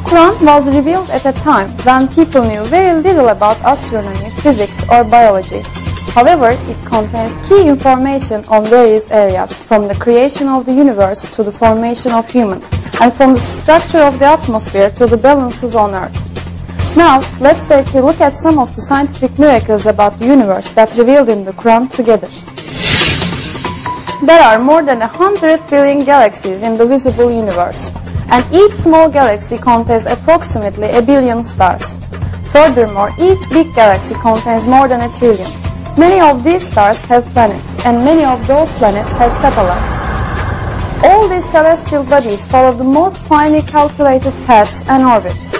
Quran was revealed at a time when people knew very little about astronomy, physics or biology. However, it contains key information on various areas, from the creation of the universe to the formation of humans, and from the structure of the atmosphere to the balances on Earth. Now, let's take a look at some of the scientific miracles about the universe that revealed in the Quran together. There are more than 100 billion galaxies in the visible universe, and each small galaxy contains approximately a billion stars. Furthermore, each big galaxy contains more than a trillion. Many of these stars have planets, and many of those planets have satellites. All these celestial bodies follow the most finely calculated paths and orbits.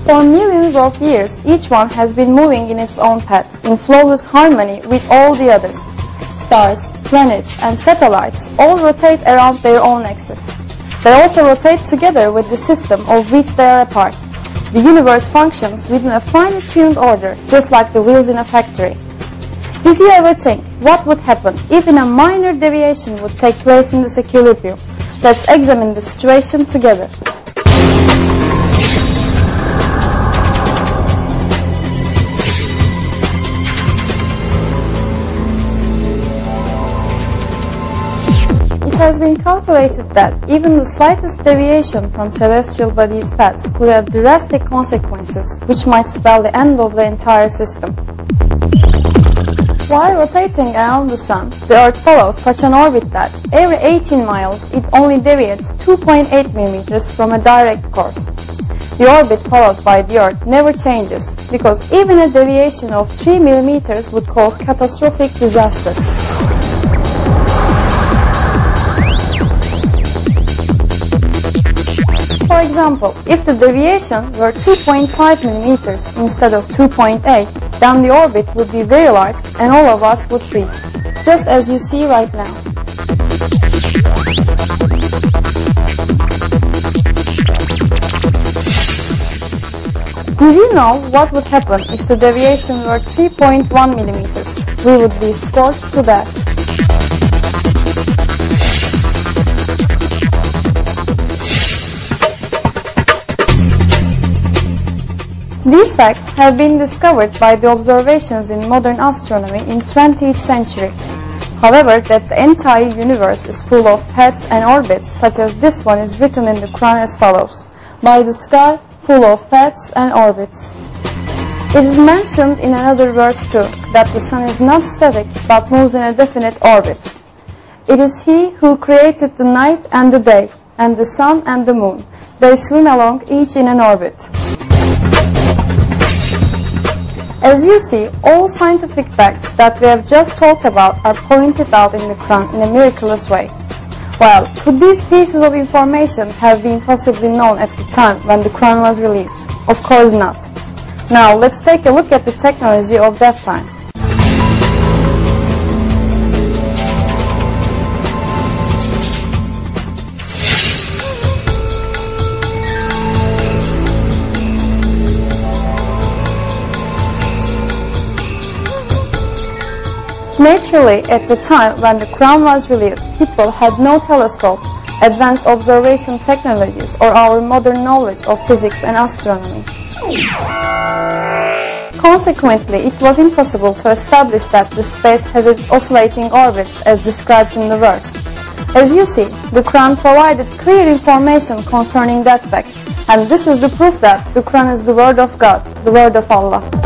For millions of years, each one has been moving in its own path, in flawless harmony with all the others. Stars, planets, and satellites all rotate around their own axis. They also rotate together with the system of which they are a part. The universe functions within a finely tuned order, just like the wheels in a factory. Did you ever think what would happen if a minor deviation would take place in this equilibrium? Let's examine the situation together. It has been calculated that even the slightest deviation from celestial bodies' paths could have drastic consequences, which might spell the end of the entire system. While rotating around the Sun, the Earth follows such an orbit that every 18 miles it only deviates 2.8 millimeters from a direct course. The orbit followed by the Earth never changes, because even a deviation of 3 millimeters would cause catastrophic disasters. For example, if the deviation were 2.5 millimeters instead of 2.8, then the orbit would be very large and all of us would freeze, just as you see right now. Did you know what would happen if the deviation were 3.1 millimeters? We would be scorched to death. These facts have been discovered by the observations in modern astronomy in 20th century. However, that the entire universe is full of paths and orbits, such as this one is written in the Quran as follows: by the sky, full of paths and orbits. It is mentioned in another verse too, that the sun is not static, but moves in a definite orbit. It is He who created the night and the day, and the sun and the moon. They swim along, each in an orbit. As you see, all scientific facts that we have just talked about are pointed out in the Quran in a miraculous way. Well, could these pieces of information have been possibly known at the time when the Quran was released? Of course not. Now, let's take a look at the technology of that time. Naturally, at the time when the Quran was released, people had no telescopes, advanced observation technologies, or our modern knowledge of physics and astronomy. Consequently, it was impossible to establish that the space has its oscillating orbits as described in the verse. As you see, the Quran provided clear information concerning that fact, and this is the proof that the Quran is the word of God, the word of Allah.